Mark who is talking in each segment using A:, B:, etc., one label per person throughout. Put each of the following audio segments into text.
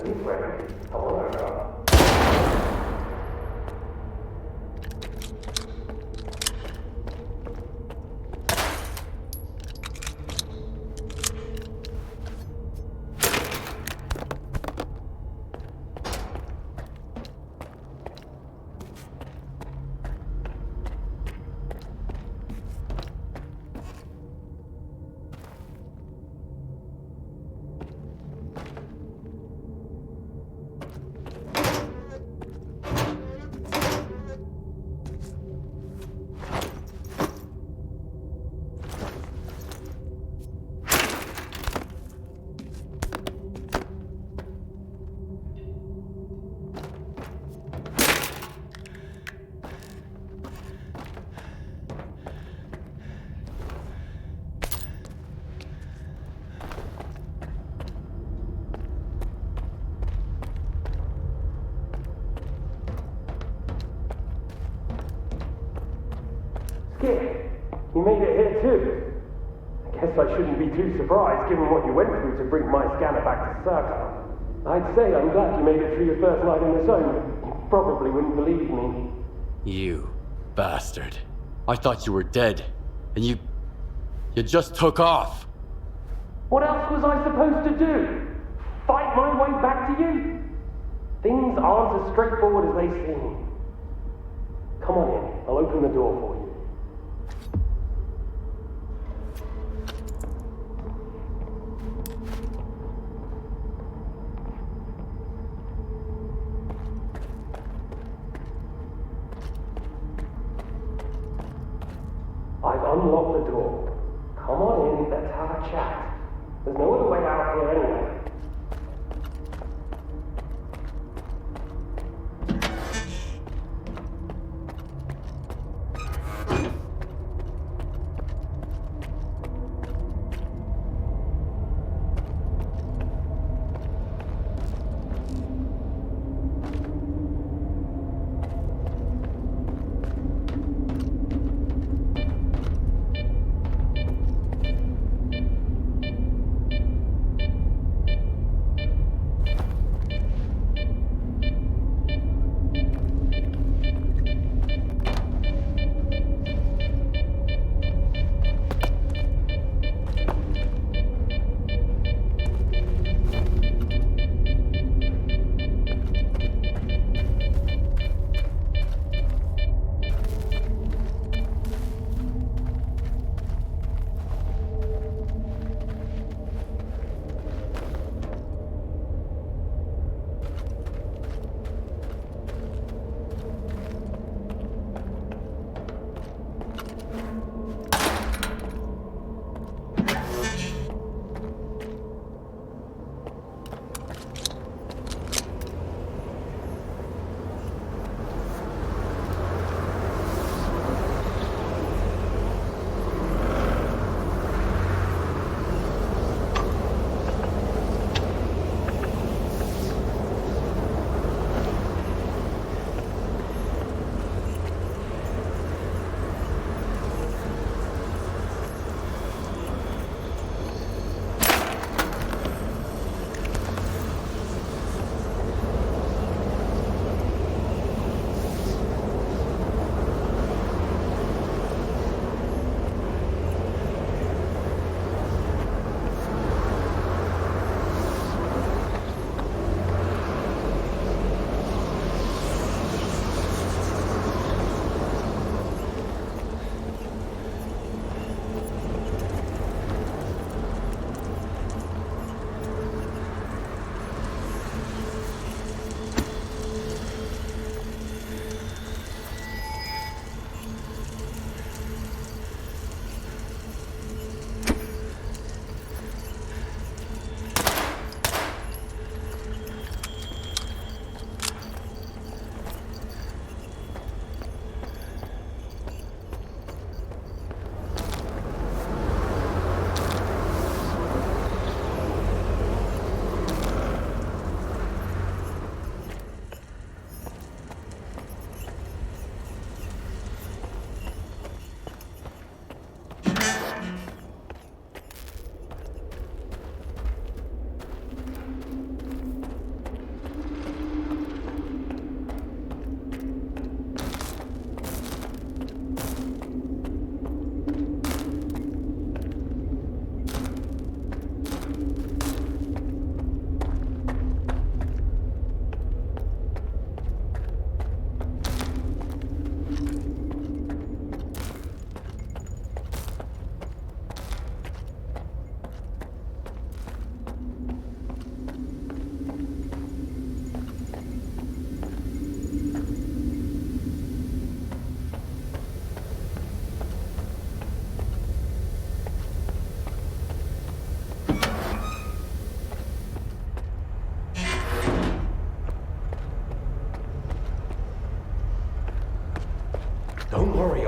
A: He's ready. Come on over. You made it here too. I guess I shouldn't be too surprised given what you went through to bring my scanner back to S.T.A.L.K.E.R. I'd say I'm glad you made it through your first night in the zone, but you probably wouldn't believe me.
B: You bastard. I thought you were dead, and you just took off.
A: What else was I supposed to do? Fight my way back to you? Things aren't as straightforward as they seem. Come on in, I'll open the door for you. I've unlocked the door. Come on in, let's have a chat. There's no other way out here anyway.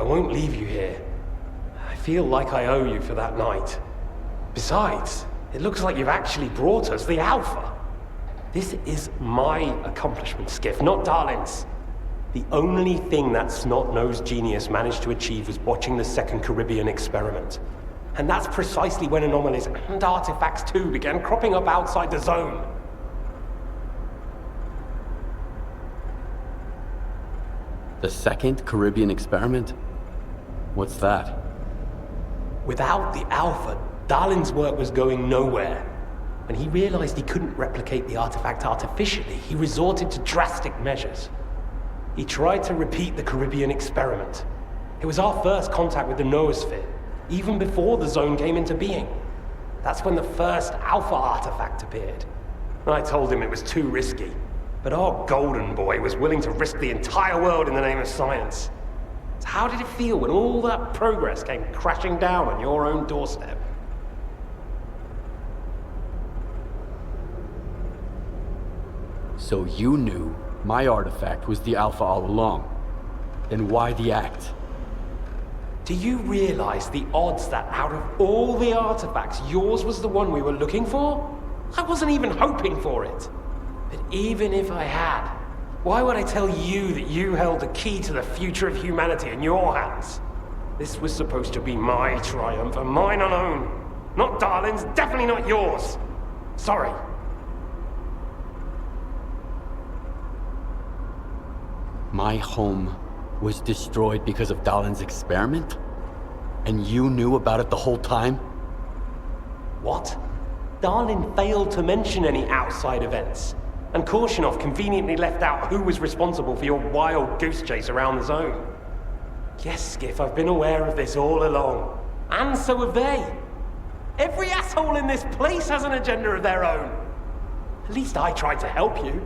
A: I won't leave you here. I feel like I owe you for that night. Besides, it looks like you've actually brought us the Alpha. This is my accomplishment, Skiff, not Darlin's. The only thing that snot-nosed genius managed to achieve was watching the second Caribbean experiment. And that's precisely when anomalies and artifacts too began cropping up outside the zone.
B: The second Caribbean experiment? What's that?
A: Without the Alpha, Darlin's work was going nowhere. When he realized he couldn't replicate the artifact artificially, he resorted to drastic measures. He tried to repeat the Caribbean experiment. It was our first contact with the noosphere, even before the zone came into being. That's when the first Alpha artifact appeared. I told him it was too risky, but our golden boy was willing to risk the entire world in the name of science. So how did it feel when all that progress came crashing down on your own doorstep?
B: So you knew my artifact was the Alpha all along. Then why the act?
A: Do you realize the odds that out of all the artifacts, yours was the one we were looking for? I wasn't even hoping for it. But even if I had, why would I tell you that you held the key to the future of humanity in your hands? This was supposed to be my triumph, and mine alone. Not Darlin's, definitely not yours. Sorry.
B: My home was destroyed because of Darlin's experiment? And you knew about it the whole time?
A: What? Darlin failed to mention any outside events. And Korshunov conveniently left out who was responsible for your wild goose chase around the zone. Yes, Skiff, I've been aware of this all along. And so have they. Every asshole in this place has an agenda of their own. At least I tried to help you.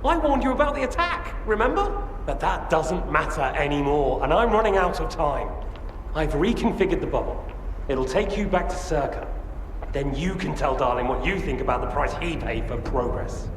A: I warned you about the attack, remember? But that doesn't matter anymore, and I'm running out of time. I've reconfigured the bubble. It'll take you back to S.T.A.L.K.E.R. Then you can tell Darlin what you think about the price he paid for progress.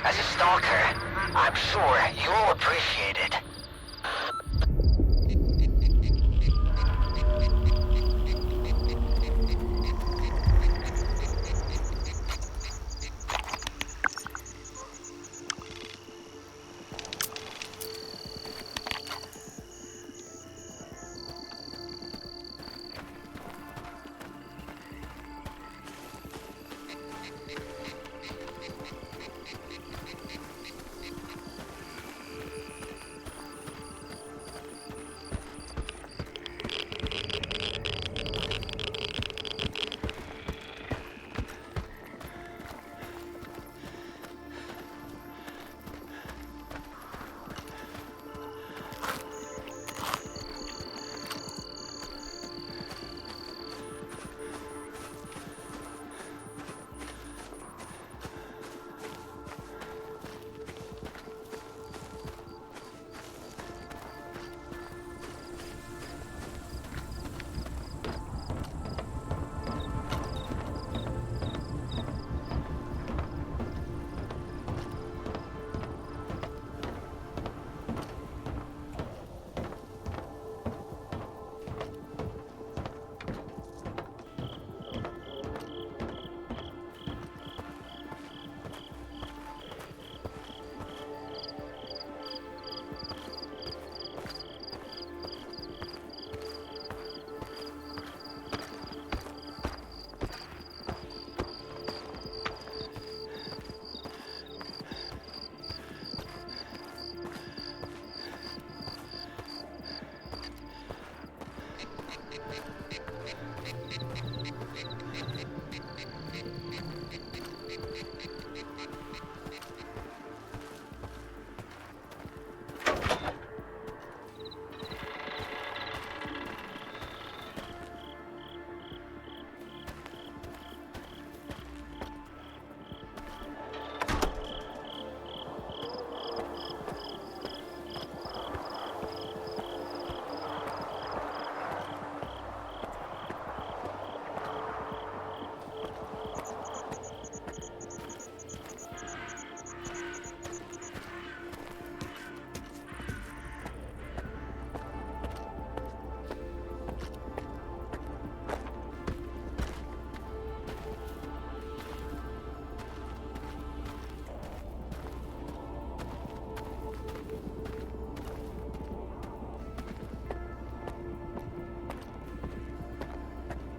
C: As a stalker, I'm sure you'll appreciate it.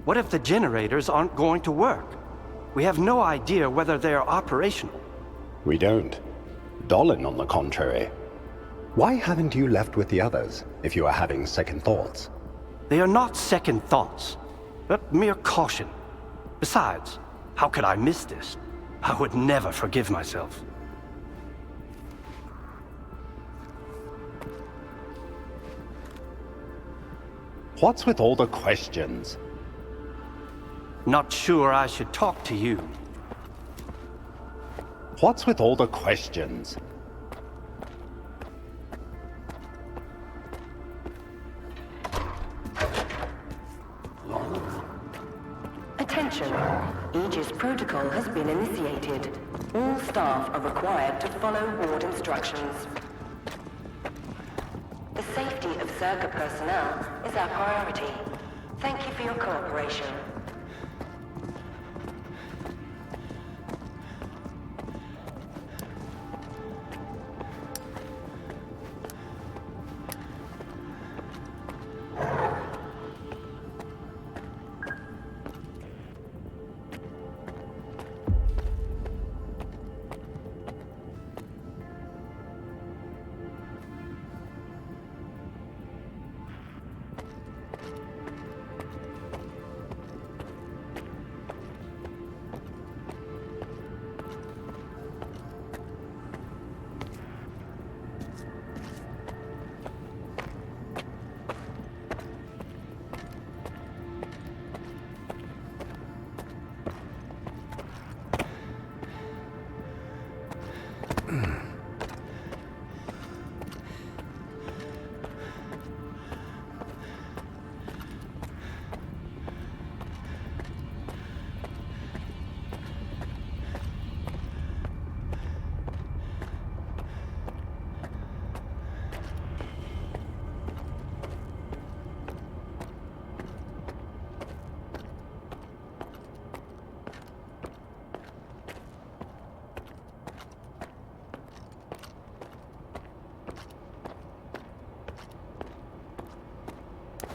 D: What if the generators aren't going to work? We have no idea whether they are operational.
E: We don't. Dolan, on the contrary. Why haven't you left with the others, if you are having second thoughts?
D: They are not second thoughts, but mere caution. Besides, how could I miss this? I would never forgive myself.
E: What's with all the questions?
D: Not sure I should talk to you.
E: What's with all the questions?
F: Attention. Aegis protocol has been initiated. All staff are required to follow ward instructions. The safety of S.T.A.L.K.E.R personnel is our priority. Thank you for your cooperation.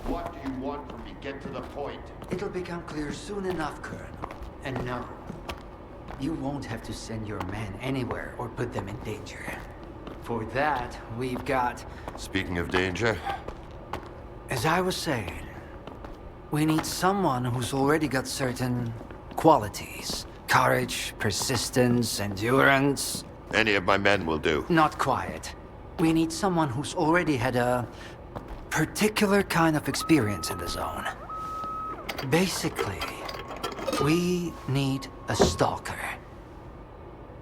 G: What do you want from me? Get to the point.
H: It'll become clear soon enough, Colonel. And no, you won't have to send your men anywhere or put them in danger. For that, we've got...
G: Speaking of danger,
H: As I was saying, we need someone who's already got certain qualities. Courage, persistence, endurance.
G: any of my men will do.
H: Not quiet. We need someone who's already had a particular kind of experience in the zone. Basically, we need a stalker.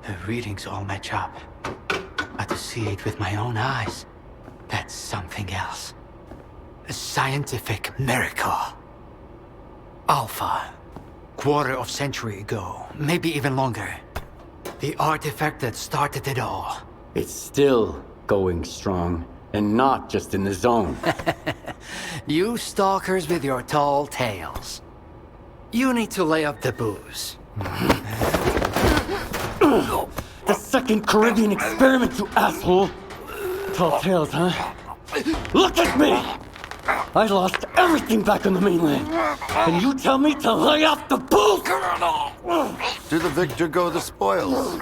H: The readings all match up. But to see it with my own eyes, that's something else. A scientific miracle. Alpha. Quarter of century ago, maybe even longer. The artifact that started it all.
B: It's still going strong, and not just in the zone.
H: You stalkers with your tall tales. You need to lay up the booze.
B: The second Caribbean experiment, you asshole! Tall tales, huh? Look at me! I lost everything back on the mainland. And you tell me to lay off the booze?
G: To the victor go the spoils.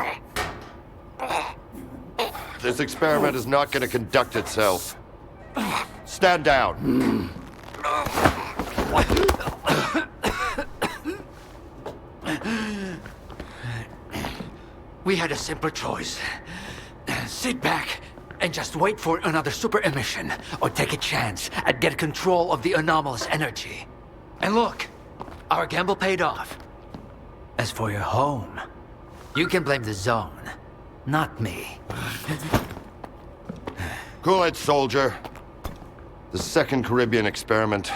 G: This experiment is not going to conduct itself. Stand down.
H: We had a simple choice. Sit back and just wait for another super emission, or take a chance at get control of the anomalous energy. And look, our gamble paid off. As for your home, you can blame the zone, not me.
G: Cool it, soldier. The second Caribbean experiment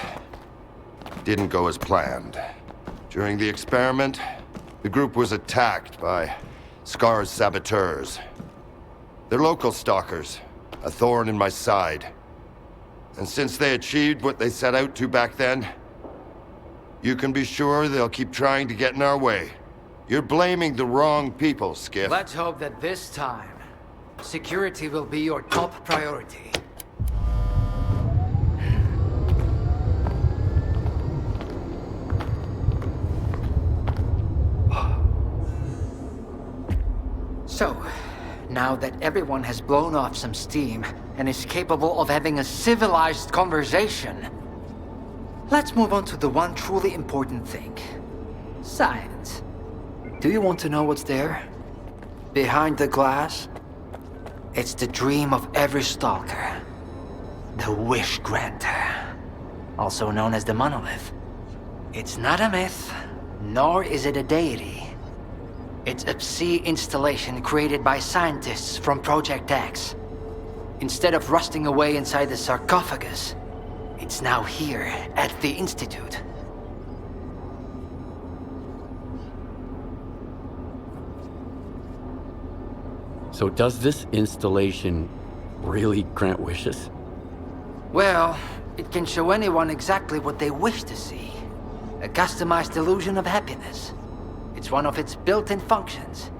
G: didn't go as planned. During the experiment, the group was attacked by S.T.A.L.K.E.R's saboteurs. They're local stalkers, a thorn in my side. And since they achieved what they set out to back then, you can be sure they'll keep trying to get in our way. You're blaming the wrong people, Skiff.
H: Let's hope that this time, security will be your top priority. now that everyone has blown off some steam and is capable of having a civilized conversation, let's move on to the one truly important thing. Science. Do you want to know what's there? Behind the glass? It's the dream of every stalker. The wish granter. Also known as the monolith. It's not a myth, nor is it a deity. It's a Psi installation created by scientists from Project X. Instead of rusting away inside the sarcophagus, it's now here at the Institute.
B: So does this installation really grant wishes?
H: Well, it can show anyone exactly what they wish to see. A customized illusion of happiness. It's one of its built-in functions.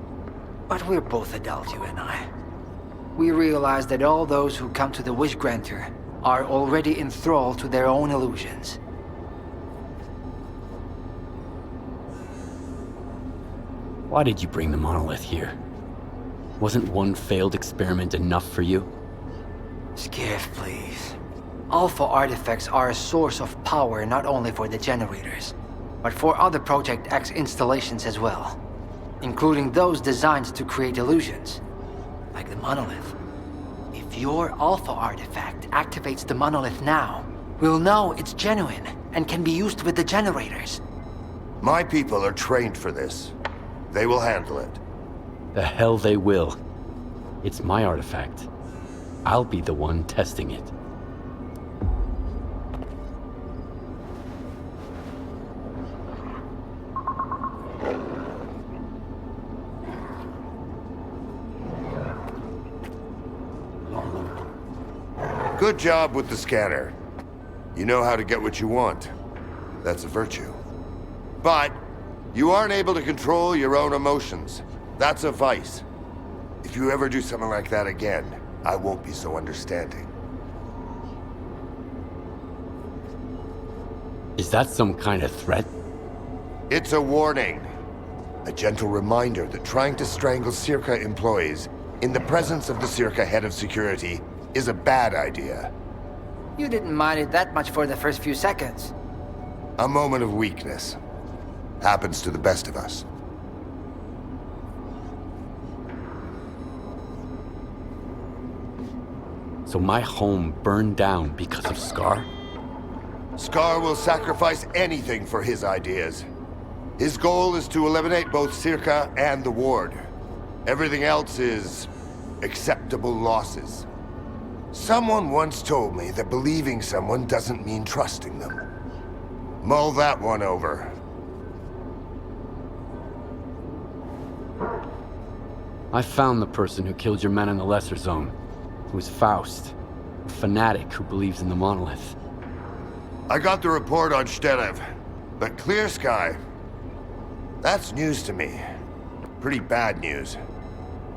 H: But we're both adults, you and I. We realize that all those who come to the Wish Granter are already enthralled to their own illusions.
B: Why did you bring the monolith here? Wasn't one failed experiment enough for you?
H: Skiff, please. Alpha artifacts are a source of power not only for the generators, but for other Project X installations as well, including those designed to create illusions, like the monolith. If your Alpha artifact activates the monolith now, we'll know it's genuine and can be used with the generators.
G: My people are trained for this. They will handle it.
B: The hell they will. It's my artifact. I'll be the one testing it.
G: Good job with the scanner. You know how to get what you want. That's a virtue. But you aren't able to control your own emotions. That's a vice. If you ever do something like that again, I won't be so understanding.
B: Is that some kind of threat?
G: It's a warning. A gentle reminder that trying to strangle S.T.A.L.K.E.R employees in the presence of the S.T.A.L.K.E.R head of security is a bad idea.
H: You didn't mind it that much for the first few seconds.
G: A moment of weakness. Happens to the best of us.
B: So my home burned down because of S.T.A.L.K.E.R?
G: S.T.A.L.K.E.R will sacrifice anything for his ideas. His goal is to eliminate both S.T.A.L.K.E.R and the Ward. Everything else is acceptable losses. Someone once told me that believing someone doesn't mean trusting them. Mull that one over.
B: I found the person who killed your men in the Lesser Zone. It was Faust, a fanatic who believes in the monolith.
G: I got the report on S.T.A.L.K.E.R, but Clear Sky, that's news to me. Pretty bad news.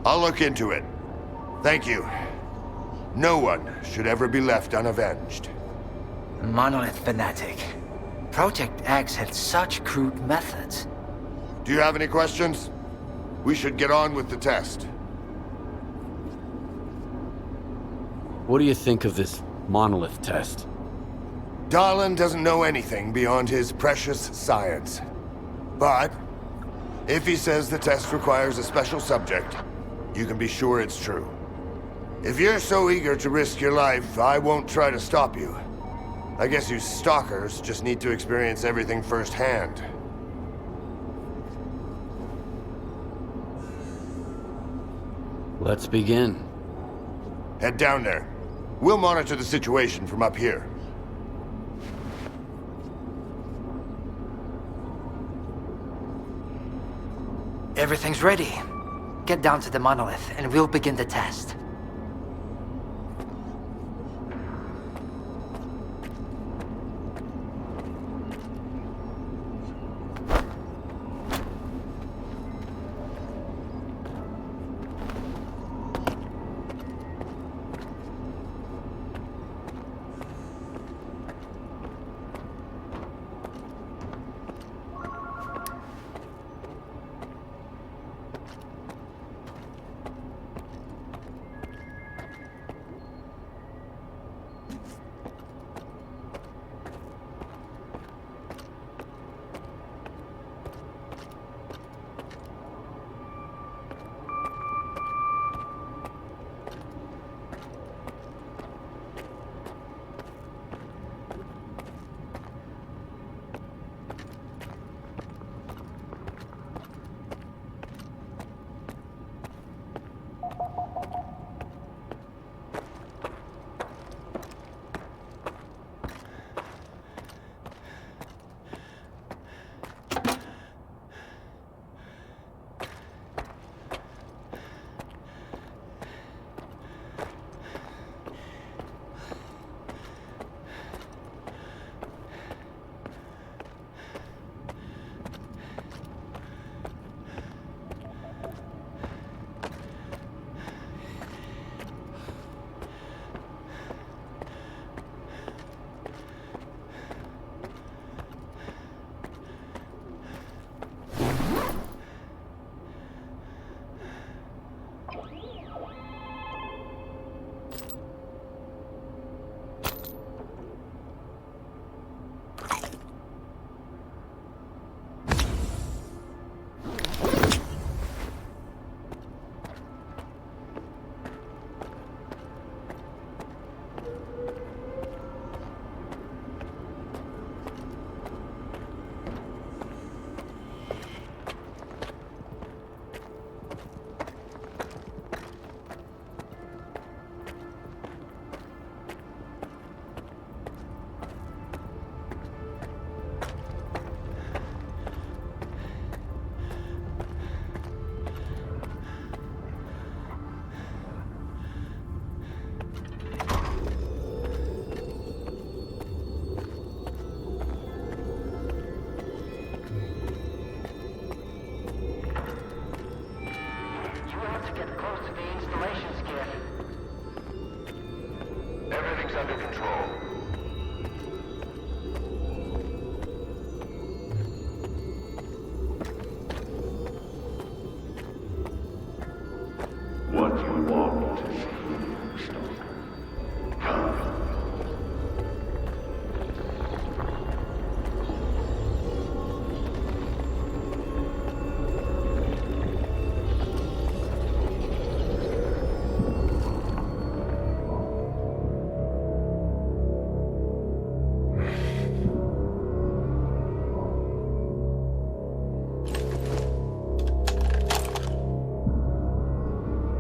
G: I'll look into it. Thank you. No one should ever be left unavenged.
H: Monolith fanatic. Project X had such crude methods.
G: Do you have any questions? We should get on with the test.
B: What do you think of this monolith test?
G: Dahlin doesn't know anything beyond his precious science. But if he says the test requires a special subject, you can be sure it's true. If you're so eager to risk your life, I won't try to stop you. I guess you stalkers just need to experience everything firsthand.
B: Let's begin.
G: Head down there. We'll monitor the situation from up here.
H: Everything's ready. Get down to the monolith and we'll begin the test.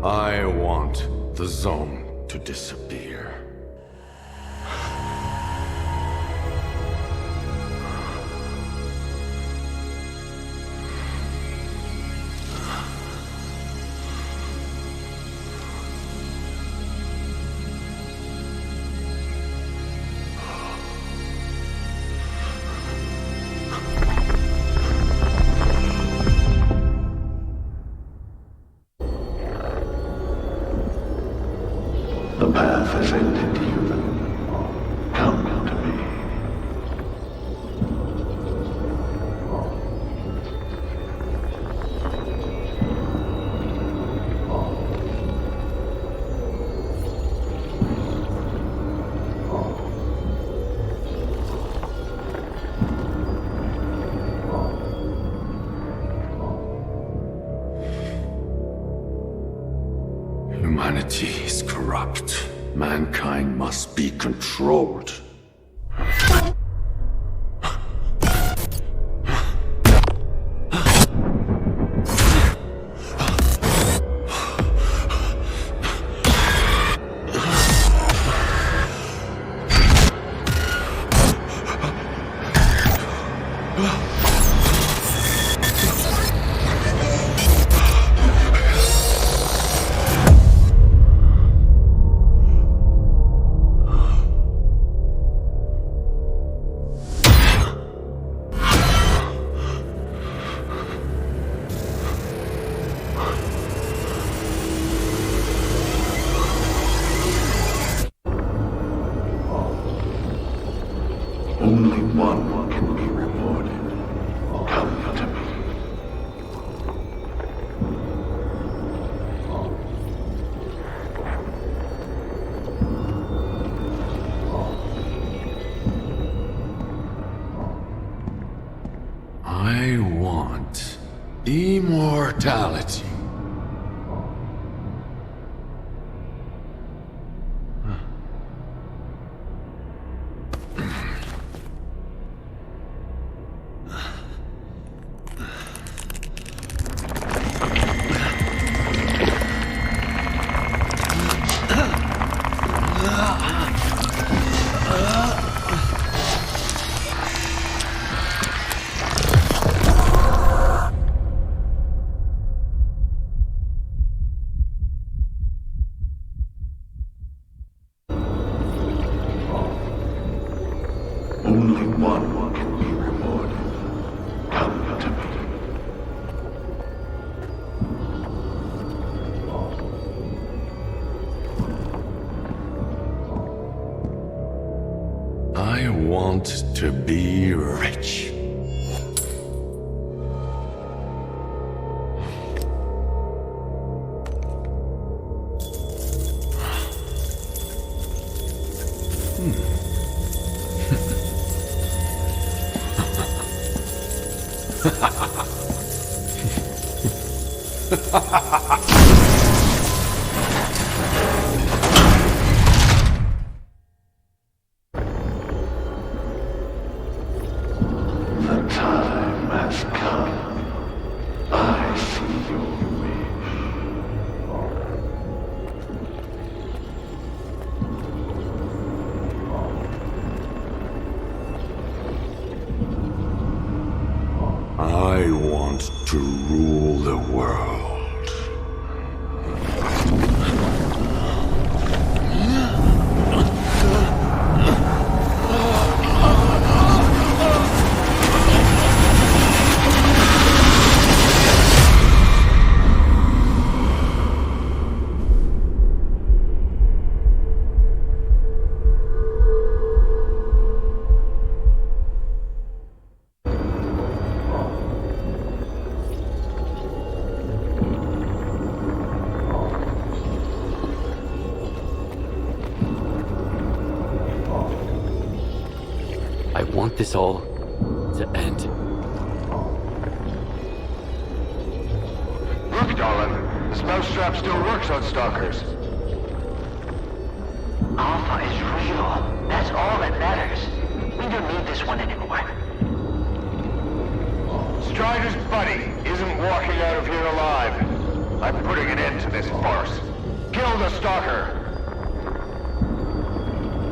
I: I want the zone to disappear.
J: The path has ended, human. Come to me.
I: Humanity is corrupt. Mankind must be controlled. Only one can be rewarded. Come to me. I want immortality.
J: Only one can be rewarded. Come to me.
I: I want to be rich.
J: The time has come. I see your
I: I want to rule the world.
B: I want this all to end.
C: Look, darling. The spell strap still works on stalkers. Alpha is real. That's all that matters. We don't need this one anymore. Strider's buddy isn't walking out of here alive. I'm putting an end to this farce. Kill the stalker.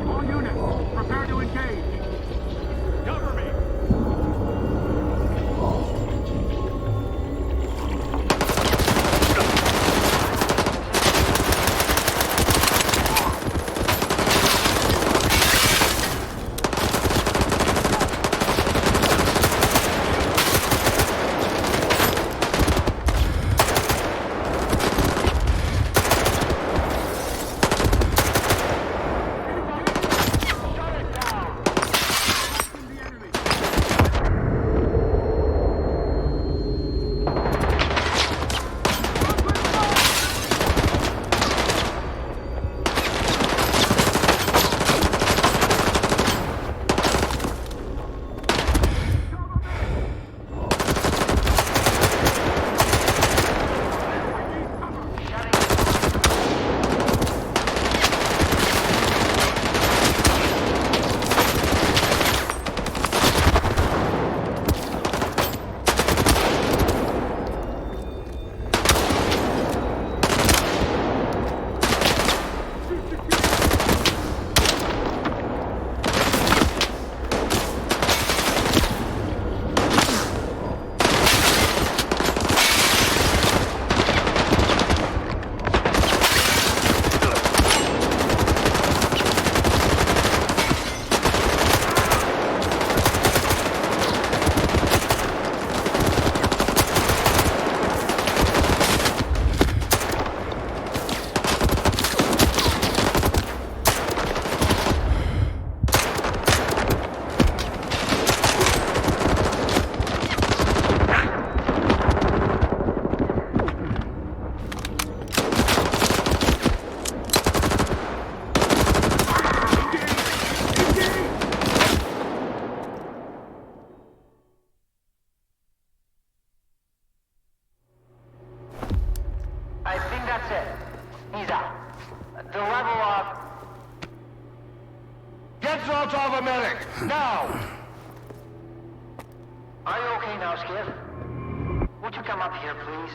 K: All units, prepare to engage. Cover me.
C: Get Zoltov a medic! Now!
H: Are you okay now, Skiff? Would you come up here, please?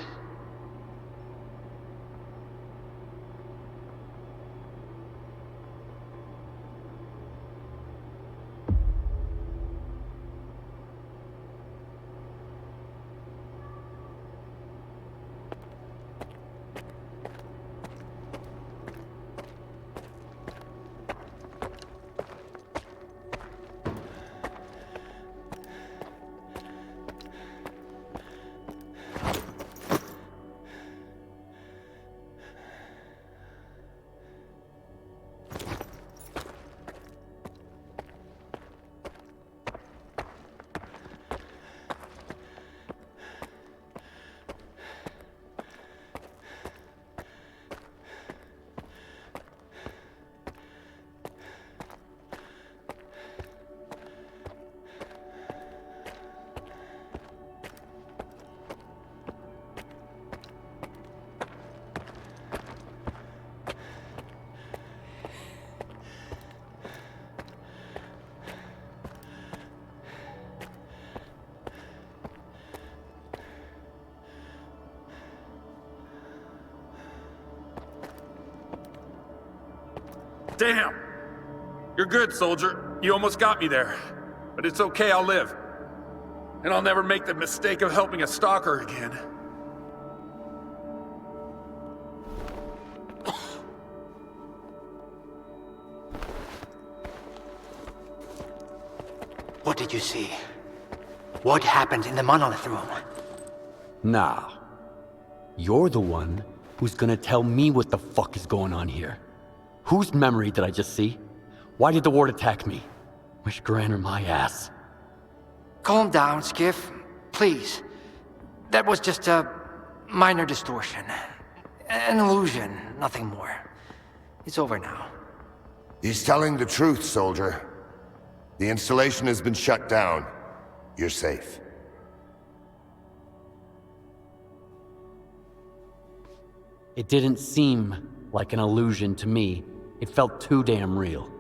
L: Damn! You're good, soldier. You almost got me there. But it's okay, I'll live. And I'll never make the mistake of helping a stalker again.
H: What did you see? What happened in the monolith room?
B: Now, you're the one who's gonna tell me what the fuck is going on here. Whose memory did I just see? Why did the ward attack me? Wish Granner my ass.
H: Calm down, Skiff. Please. That was just a minor distortion. An illusion, nothing more. It's over now.
G: He's telling the truth, soldier. The installation has been shut down. You're safe.
B: It didn't seem like an illusion to me. It felt too damn real.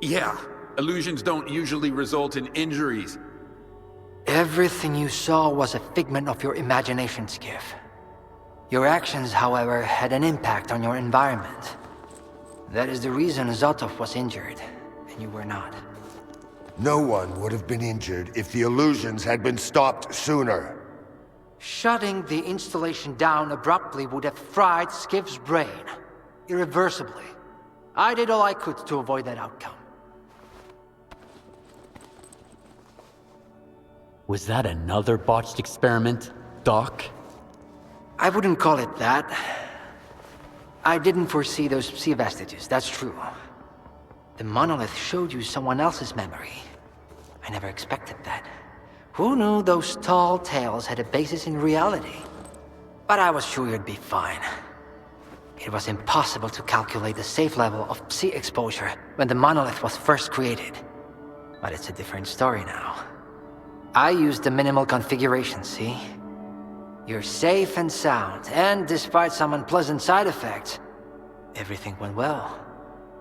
L: Yeah, illusions don't usually result in injuries.
H: Everything you saw was a figment of your imagination, Skiff. Your actions, however, had an impact on your environment. That is the reason Zoltov was injured, and you were not.
G: No one would have been injured if the illusions had been stopped sooner.
H: Shutting the installation down abruptly would have fried Skiff's brain. Irreversibly. I did all I could to avoid that outcome.
B: Was that another botched experiment, Doc?
H: I wouldn't call it that. I didn't foresee those sea vestiges, that's true. The monolith showed you someone else's memory. I never expected that. Who knew those tall tales had a basis in reality? But I was sure you'd be fine. It was impossible to calculate the safe level of sea exposure when the monolith was first created. But it's a different story now. I used the minimal configuration, see? You're safe and sound, and despite some unpleasant side effects, everything went well.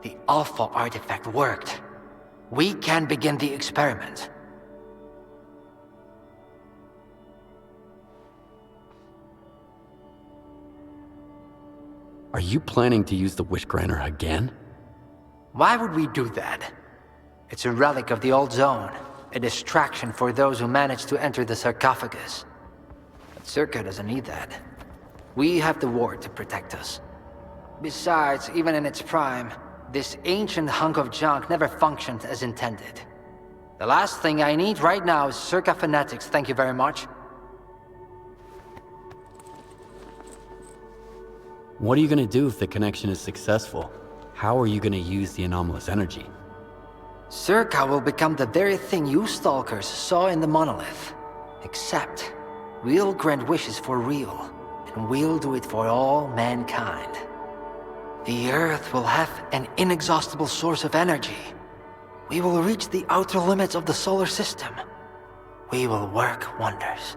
H: The Alpha artifact worked. We can begin the experiment.
B: Are you planning to use the Wish Granner again?
H: Why would we do that? It's a relic of the old zone, a distraction for those who manage to enter the sarcophagus. But S.T.A.L.K.E.R doesn't need that. We have the ward to protect us. Besides, even in its prime, this ancient hunk of junk never functioned as intended. The last thing I need right now is S.T.A.L.K.E.R fanatics, thank you very much.
B: What are you gonna do if the connection is successful? How are you gonna use the anomalous energy?
H: S.T.A.L.K.E.R will become the very thing you stalkers saw in the monolith. Except, we'll grant wishes for real, and we'll do it for all mankind. The Earth will have an inexhaustible source of energy. We will reach the outer limits of the solar system. We will work wonders.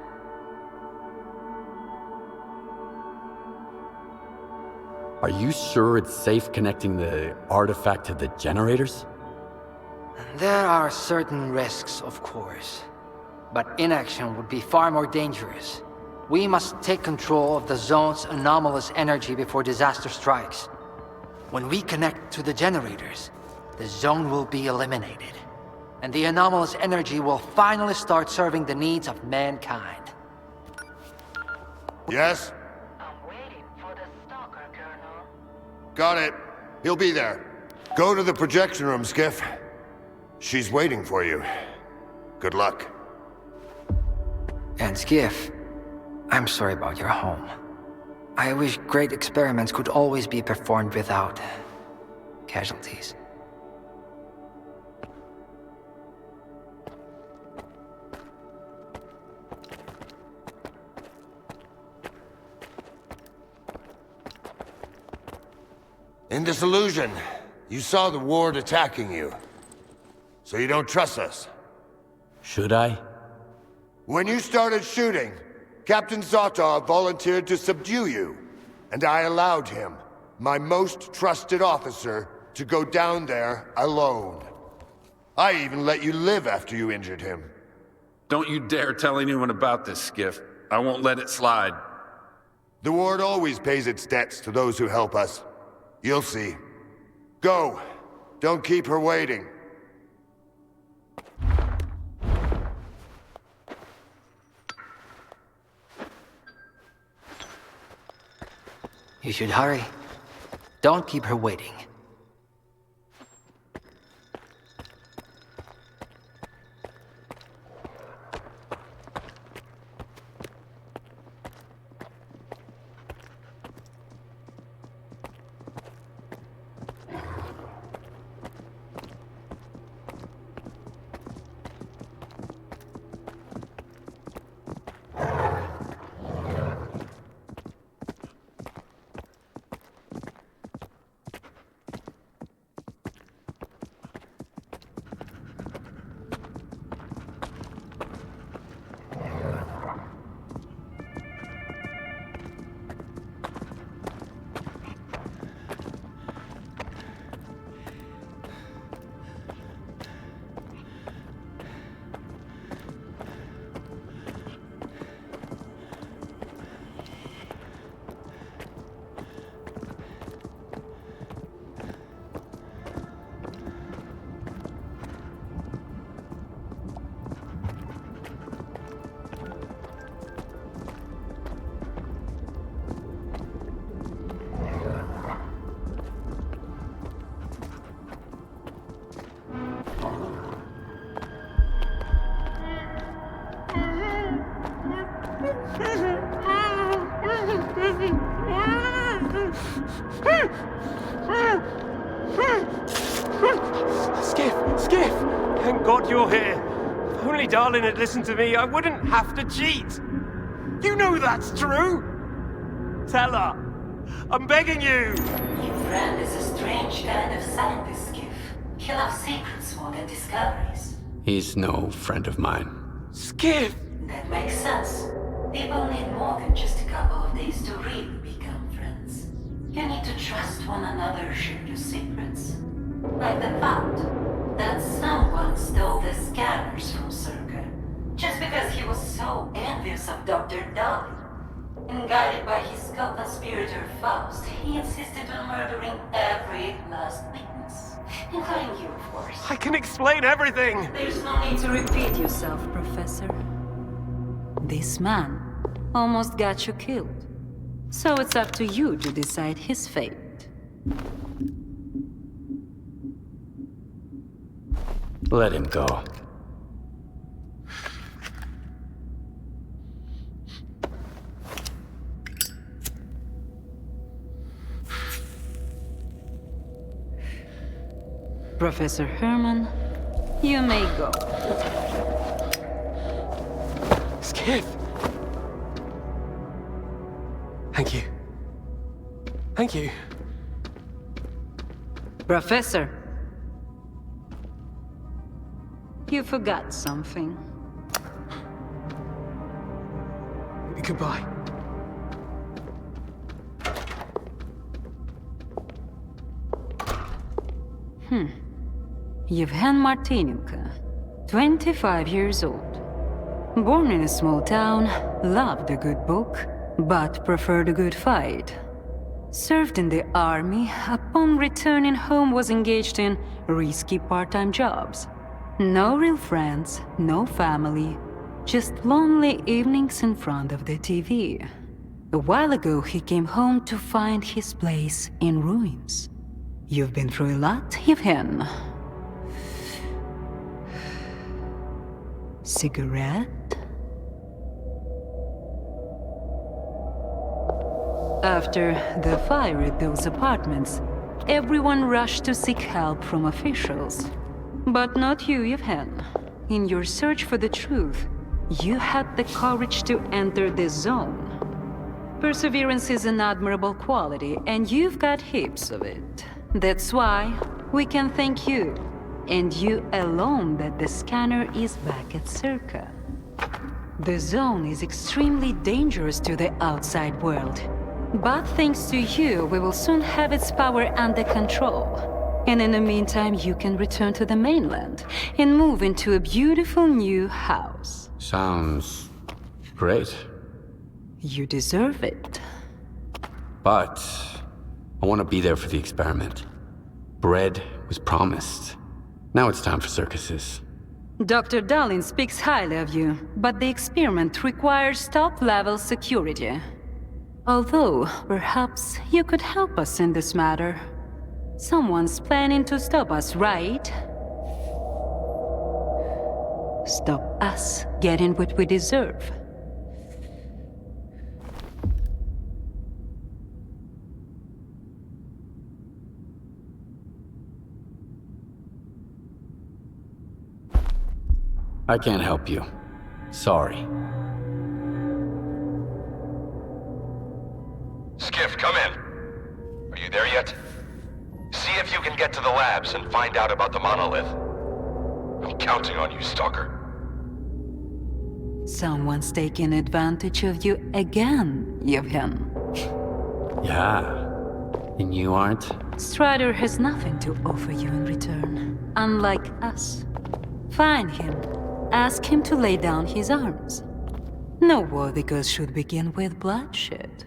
B: Are you sure it's safe connecting the artifact to the generators?
H: There are certain risks, of course. But inaction would be far more dangerous. We must take control of the zone's anomalous energy before disaster strikes. When we connect to the generators, the zone will be eliminated. And the anomalous energy will finally start serving the needs of mankind.
G: Yes?
F: I'm waiting for the stalker, Colonel.
G: Got it. He'll be there. Go to the projection room, Skiff. She's waiting for you. Good luck.
H: And Skiff, I'm sorry about your home. I wish great experiments could always be performed without casualties.
G: In this illusion, you saw the ward attacking you. So you don't trust us.
B: Should I?
G: When you started shooting, Captain S.T.A.L.K.E.R volunteered to subdue you. And I allowed him, my most trusted officer, to go down there alone. I even let you live after you injured him.
L: Don't you dare tell anyone about this, Skiff. I won't let it slide.
G: The ward always pays its debts to those who help us. You'll see. Go. Don't keep her waiting.
H: You should hurry. Don't keep her waiting.
A: Skiff! Thank God you're here. If only Darlin had listened to me, I wouldn't have to cheat. You know that's true. Tell her. I'm begging you.
M: Your friend is a strange kind of scientist, Skiff. He loves secrets more than discoveries.
B: He's no friend of mine.
A: Skiff!
M: That makes sense. People need more than just a couple of days to really become friends. You need to trust one another, share your secrets. Like the fact that someone stole the scanners from S.T.A.L.K.E.R. just because he was so envious of Dr. Dolly. And guided by his co-conspirator Faust, he insisted on murdering every last witness, including you, of course.
A: I can explain everything!
M: There's no need to repeat yourself, Professor. This man almost got you killed. So it's up to you to decide his fate.
B: Let him go.
M: Professor Herman, you may go.
A: Skiff! Thank you. Thank you.
M: Professor, you forgot something.
A: Goodbye.
N: Yevhen Martinenko, 25 years old. Born in a small town, loved a good book, but preferred a good fight. Served in the army, upon returning home was engaged in risky part-time jobs. No real friends, no family, just lonely evenings in front of the TV. A while ago he came home to find his place in ruins. You've been through a lot, Yevhen. Cigarette? After the fire at those apartments, everyone rushed to seek help from officials. But not you, Yevhen. In your search for the truth, you had the courage to enter this zone. Perseverance is an admirable quality, and you've got heaps of it. That's why we can thank you, and you alone, that the scanner is back at S.T.A.L.K.E.R. The zone is extremely dangerous to the outside world. But thanks to you, we will soon have its power under control. And in the meantime, you can return to the mainland and move into a beautiful new house.
B: Sounds great.
N: You deserve it.
B: But I want to be there for the experiment. Bread was promised. Now it's time for circuses.
N: Dr. Darlin speaks highly of you, but the experiment requires top-level security. Although, perhaps you could help us in this matter. Someone's planning to stop us, right? Stop us getting what we deserve.
B: I can't help you. Sorry.
C: Skiff, come in. Are you there yet? See if you can get to the labs and find out about the monolith. I'm counting on you, S.T.A.L.K.E.R.
N: Someone's taking advantage of you again, Yevhen.
B: Yeah. And you aren't?
N: Strider has nothing to offer you in return, unlike us. Find him. Ask him to lay down his arms. No worthy cause should begin with bloodshed.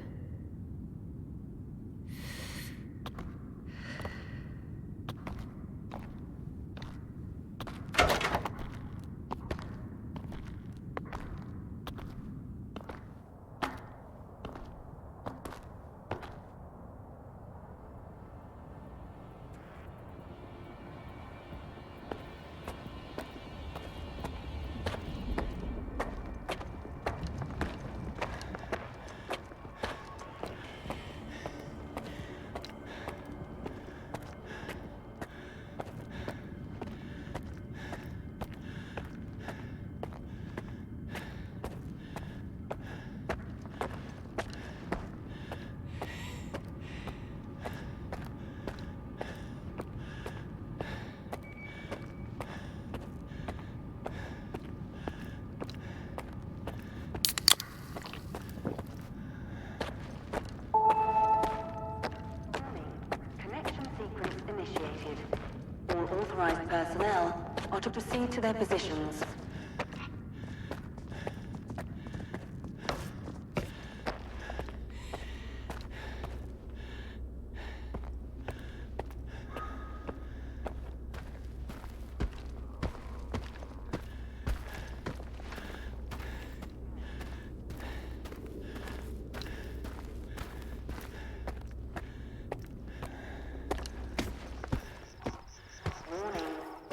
F: Authorized personnel are to proceed to their positions.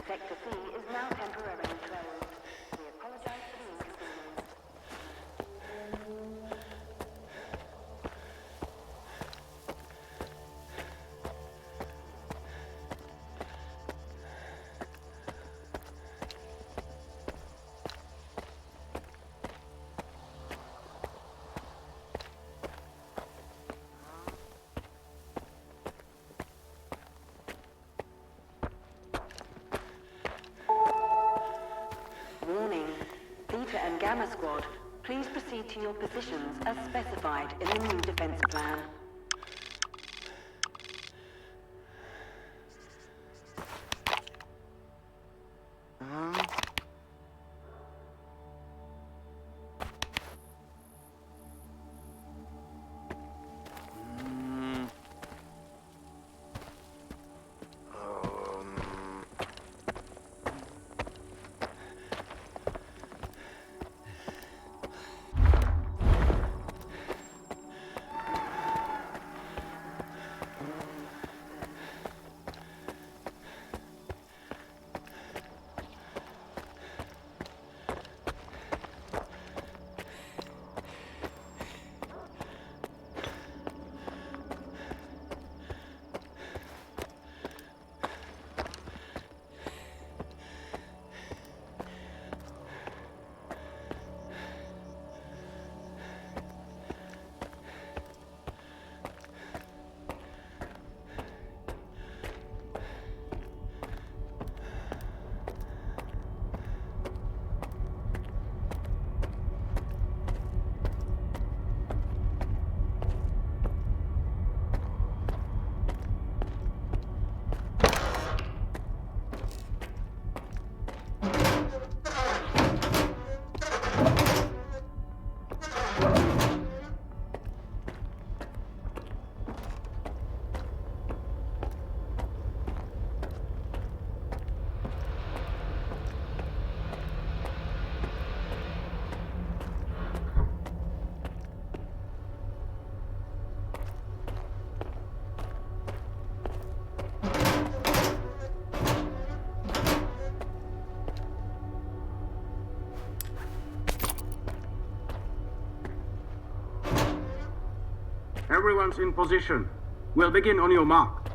F: Sector C is now temporarily closed. We apologize for the inconvenience. Warning, Theta and Gamma Squad, please proceed to your positions as specified in the new defense plan.
K: Everyone's in position. We'll begin on your mark.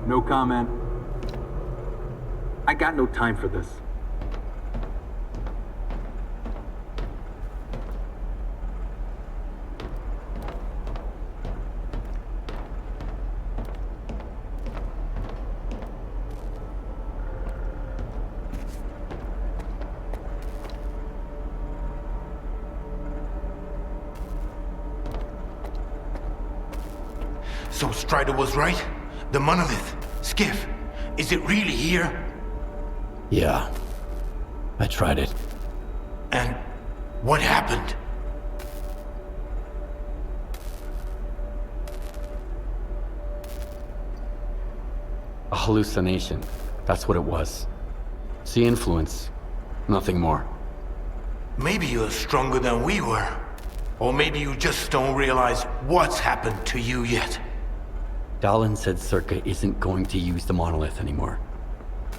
K: No comment. I got no time for this.
O: So Strider was right? The monolith, Skiff, is it really here?
B: Yeah. I tried it.
O: And what happened?
B: A hallucination. That's what it was. See influence. Nothing more.
O: Maybe you're stronger than we were. Or maybe you just don't realize what's happened to you yet.
B: Dallin said S.T.A.L.K.E.R isn't going to use the monolith anymore.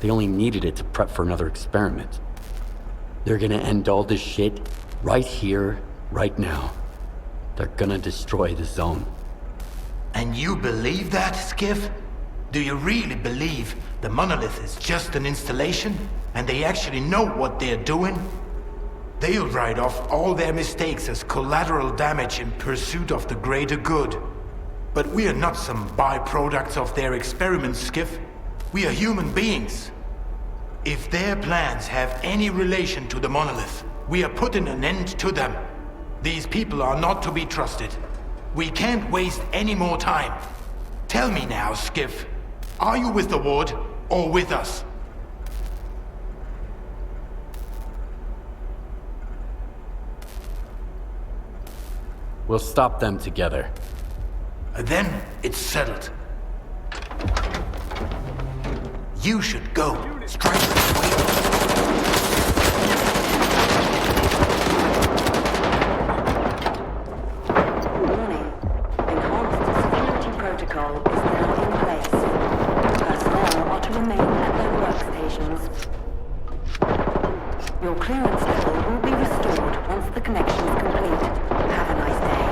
B: They only needed it to prep for another experiment. They're gonna end all this shit right here, right now. They're gonna destroy the zone.
O: And you believe that, Skiff? Do you really believe the monolith is just an installation, and they actually know what they're doing? They'll write off all their mistakes as collateral damage in pursuit of the greater good. But we are not some byproducts of their experiments, Skiff. We are human beings. If their plans have any relation to the monolith, we are putting an end to them. These people are not to be trusted. We can't waste any more time. Tell me now, Skiff. Are you with the Ward or with us?
B: We'll stop them together.
O: Then it's settled. You should go. Strike this way.
F: Warning. Enhanced security protocol is now in place. Personnel are to remain at their workstations. Your clearance level will be restored once the connection is complete. Have a nice day.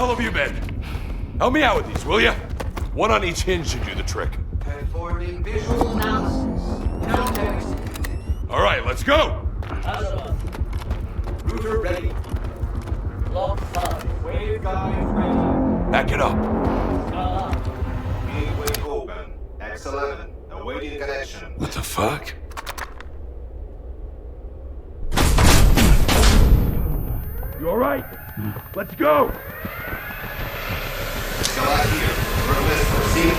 P: hell have you been? Help me out with these, will ya? One on each hinge should do the trick.
Q: Performing visual analysis. No text.
P: All right, let's go!
Q: Router ready. Block 5. Waveguide ready.
P: Back it up.
Q: Gateway open. X11. Awaiting connection.
P: What the fuck? You all right? Let's go!
Q: Select here. Request for seat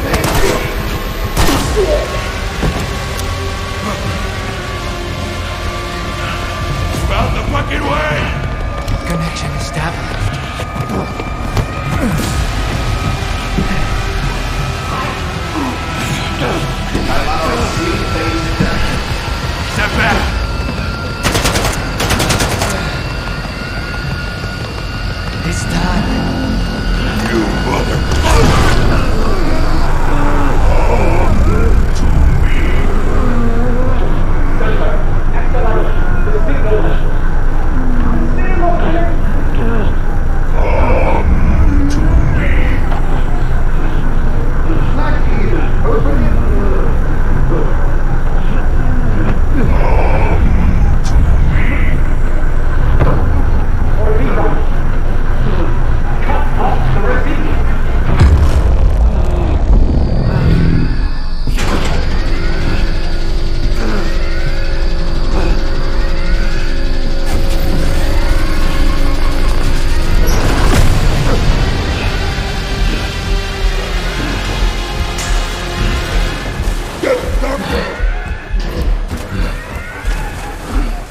P: Out the fucking way!
H: Connection established.
P: Step back!
H: It's done.
P: You mother...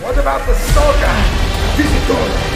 Q: What about the S.T.A.L.K.E.R? Visitor!